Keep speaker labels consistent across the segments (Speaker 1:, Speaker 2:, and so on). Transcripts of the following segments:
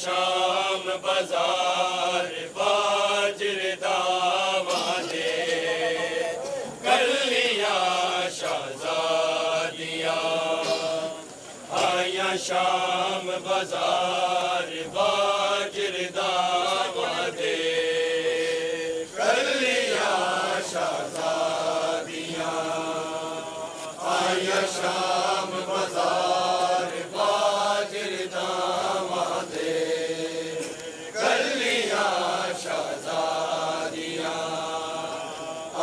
Speaker 1: शाम बाजार बाजर दामादे कलियां शहजादियां आया शाम बाजार बाजर दामादे कलियां शहजादियां आया शाम बाजार बाजर दामादे कलियां शहजादियां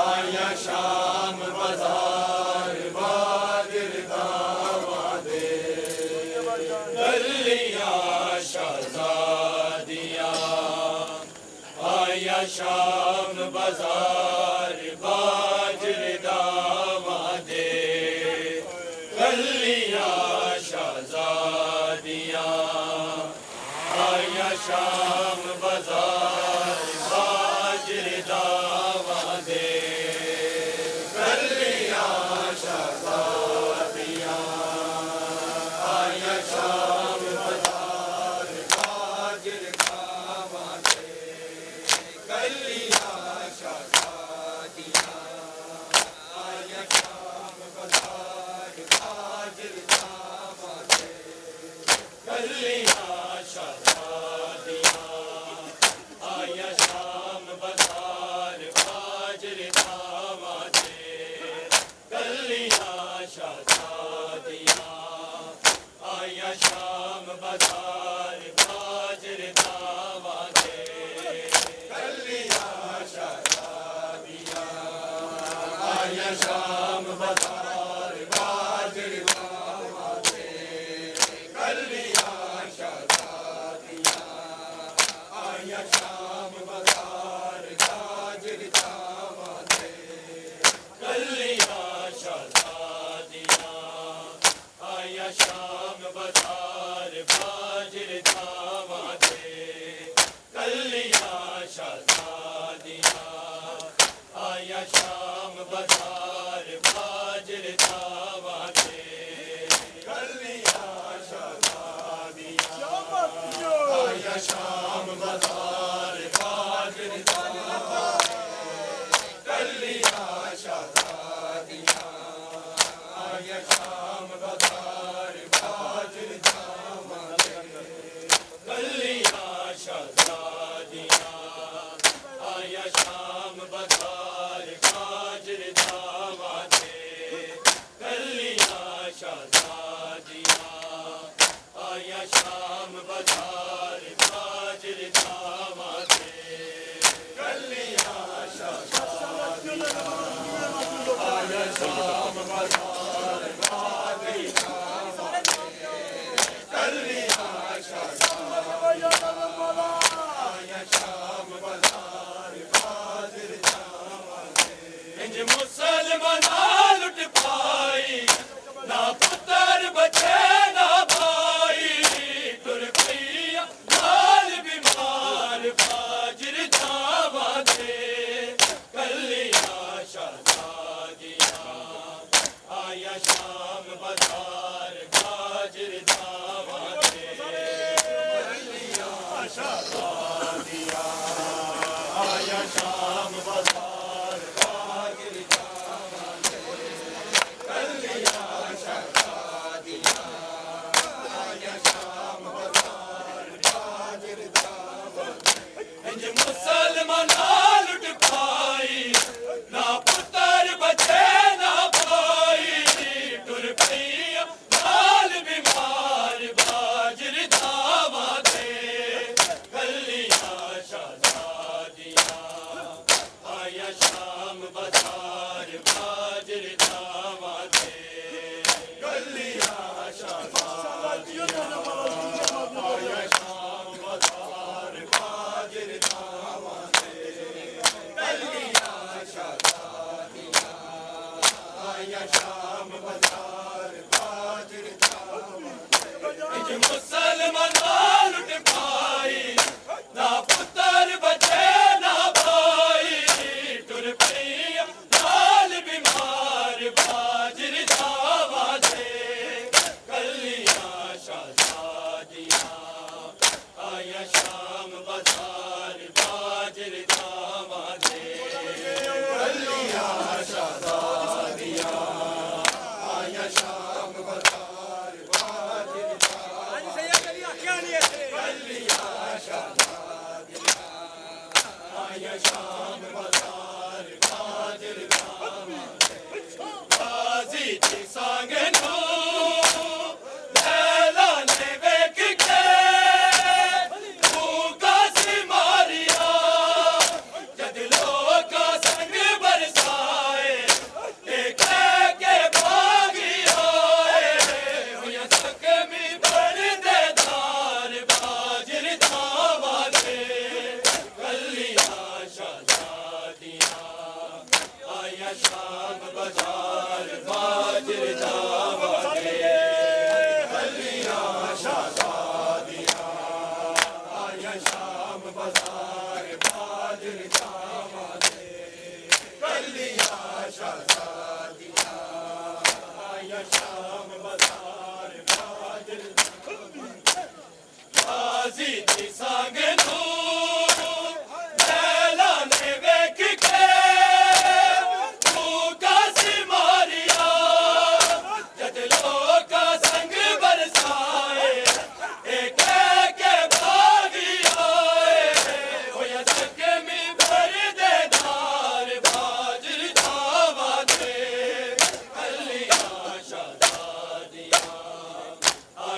Speaker 1: आया शाम बाजार बाजर दामादे कलियां शहजादियां आया शाम बाजार बाजर दामादे कलियां शहजादियां आया शाम बाजार बाजर दामादे कलियां शहजादियां आया शाम बाजार बाजर दामादे कलियां शहजादियां आया शाम बाजार बाजर दामादे कलियां शहजादियां आया शाम बाजार बाजर दामादे कलियां शहजादियां आया शाम बाजार बाजर दामादे कलियां शहजादियां आया शाम बाजार बाजर दामादे कलियां शहजादियां आया शाम बाजार बाजर दामादे कलियां शहजादियां आया शाम बाजार बाजर दामादे कलियां शहजादियां आया शाम बाजार बाजर दामादे कलियां शहजादियां आया शाम बाजार बाजर दामादे कलियां शहजादियां आया शाम बाजार बाजर दामादे कलियां शहजादियां आया शाम बाजार बाजर दामादे कलियां शहजादियां आया शाम बाजार बाजर दामादे कलियां शहजादियां आया शाम बाजार बाजर दामादे कलियां शहजादियां आया शाम बाजार बाजर दामादे इंज मुसलमाना लुट पाई ना पुत्र बचे ना भाई तुर पिया लाल बीमार बाजर दामादे कलियां शहजादियां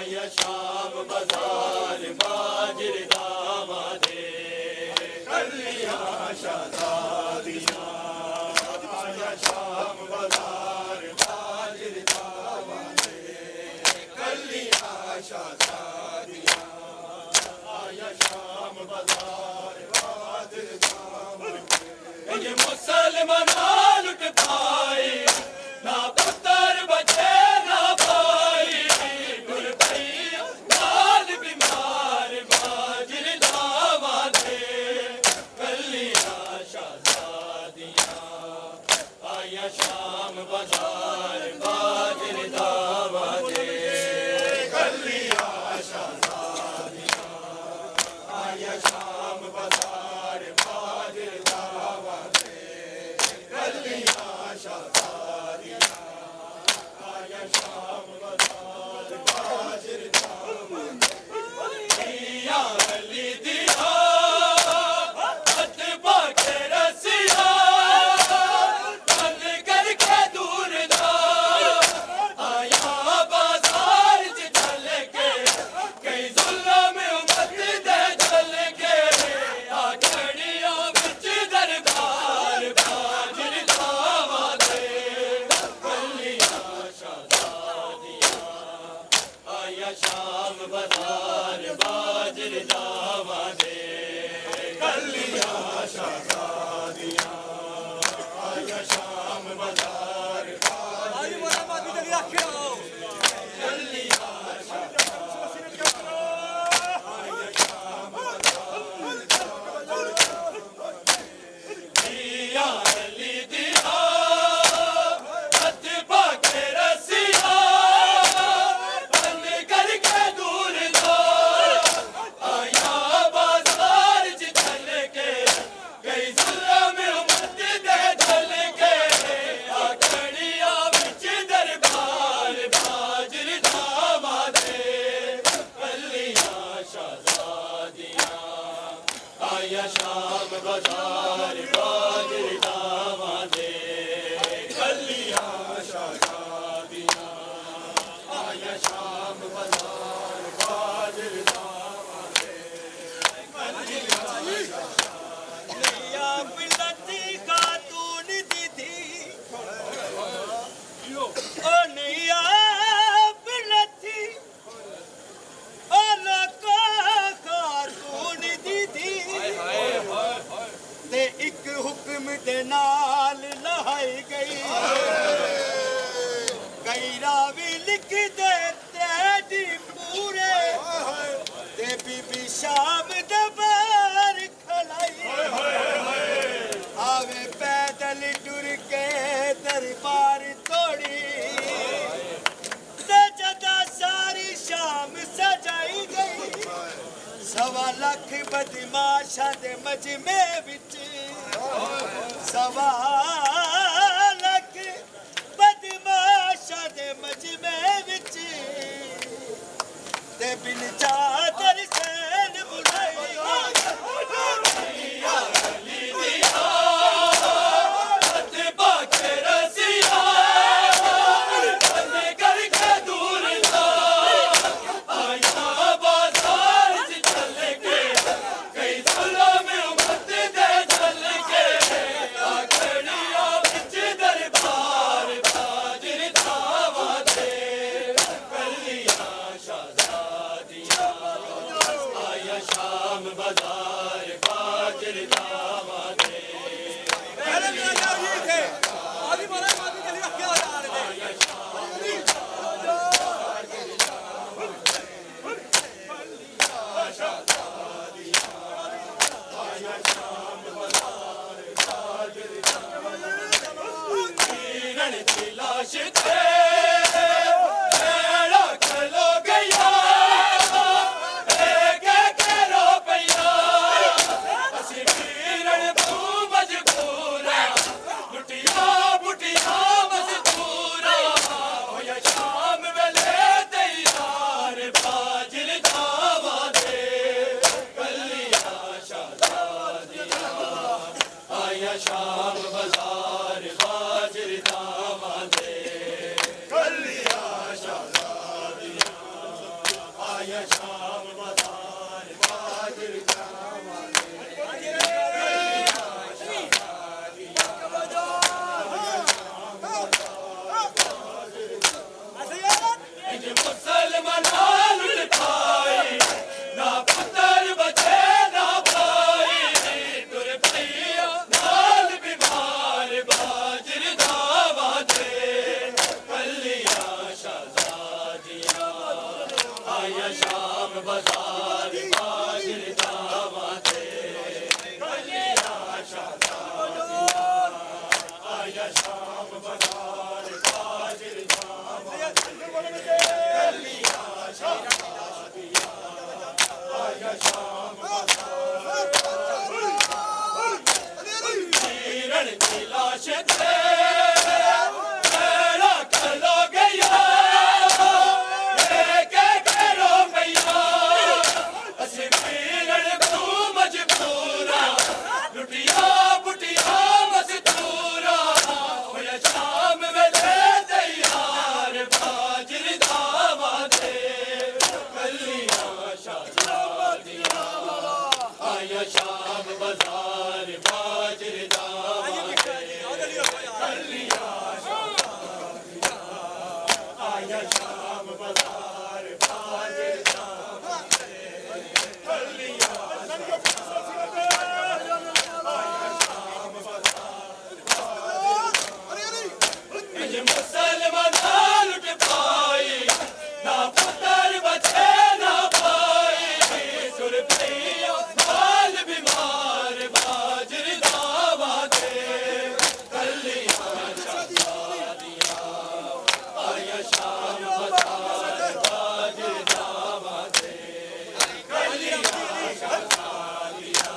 Speaker 1: आया शाम बाजार बाजर दामादे कलियां शहजादियां आया शाम बाजार बाजर दामादे कलियां शहजादियां आया शाम बाजार बाजर दामादे ये मुसलमान लुट पाए ना पुत्र बचे ना भाई गुल भाई लाल बीमार बाजर दामादे कलियां शहजादियां आया शाम बाजार बाजर दामादे कलियां शहजादियां आया शाम बाजार बाजर दामादे कलियां शहजादियां आया शाम बाजार बाजर दामादे दिया अली दिया हथ पाके रसिया बंद करके दूर दा आया बाजार च चल के कई जुल्म उम्मत दे चल के आखड़ियां बिच दरबार बाजर दामादे कलियां शहजादियां आया शाम बाजार बाजर दामादे कलियां शहजादियां आया शाम बाजार दिया अली दिया हथ पाके रसिया बंद करके दूर दा आया बाजार च चल के कई जुल्म उम्मत दे चल के आखड़ियां बिच दरबार बाजर दामादे कलियां शहजादियां आया शाम बाजार बाजर दामादे कलियां शहजादियां आया शाम बाजार बाजर दामादे कलियां
Speaker 2: नैया बिलती खातून दीदी ओ नैया बिलती ओ लोको खातून दीदी ते एक हुक्म दे नाल लहाई गई कई रावी लिख दे तेरी पूरे ते बीबी शाम दे बाहर खलाई आवे पैदल टुर के दरबार तोड़ी ते जदा सारी शाम सजाई गई 1.25 लाख बदमाशा दे मजमे विच 1.25 लाख बदमाशा दे मजमे विच ते बिन चादर सैन बुलाई
Speaker 1: हथ पाके रसिया बंद करके दूर दा आया बाजार च चल के कई जुल्म उम्मत दे चल के आखड़ियां बिच दरबार बाजर दामादे कलियां शहजादियां आया शाम बाजार बाजर मुसलमान लुट पाए ना पुत्र बचे ना भाई तुर भैया नाल बीमार बाजर दावा दे कलिया शहजादिया आया शाम बाजार बाजर दावा दे कलिया शहजादिया आया शाम बाजार बाजर दावा दे शाम बाजार बाजर दावा आया शाम बाजार बाजर दावा मुसलमान लुट पाए ना पुत्र बचे ना भाई सुर भैया नाल बीमार बाजर दावा दे कलिया शहजादिया आया शाम बाजार बाजर दावा दे कलिया शहजादिया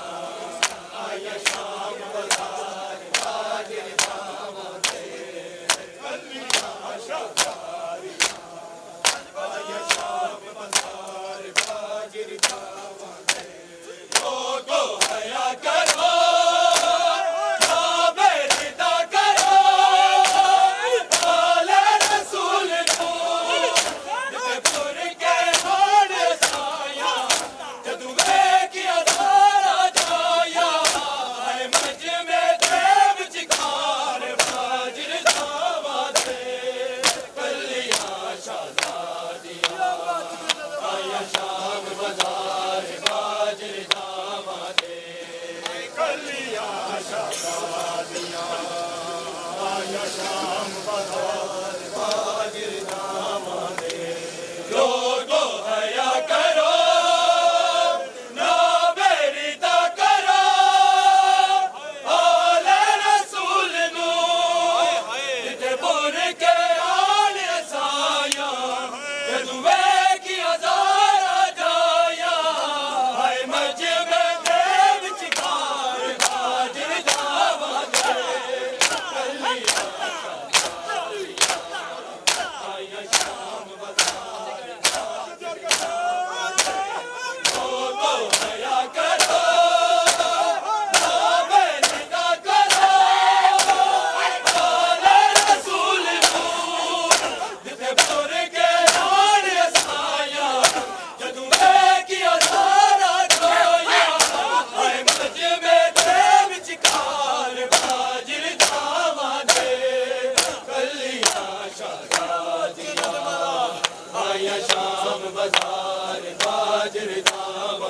Speaker 1: आया शाम बाजार बाजर दावा दे कलिया शहजादिया आया शाम बाजार बाजर दावा दे लोगो हया करो ना बेरिदा करो आले रसूल को पुर के हाड़ साया जदू वेखिया सारा जाया है मज में देव चिकार बाजर दावा दे कलिया शहजादिया आया शाम बाजार बाजर दावा दे कलिया शहजादिया आया शाम बाजार बाजर दावा दे लोगो हया करो ना बेरिदा करो आले रसूल नू जिथे पुर के आले साया जदू वेखिया सारा जाया हाय मज में देव चिकार बाजर दावा दे कलिया आया शाम बाजार लोगो हया करो ना बेरिदा करो आले रसूल नू जिथे पुर के आले साया जदू वेखिया सारा जाया हाय मज में देव चिकार बाजर दावा दे कलिया शहजादिया आया शाम बाजार बाजर दावा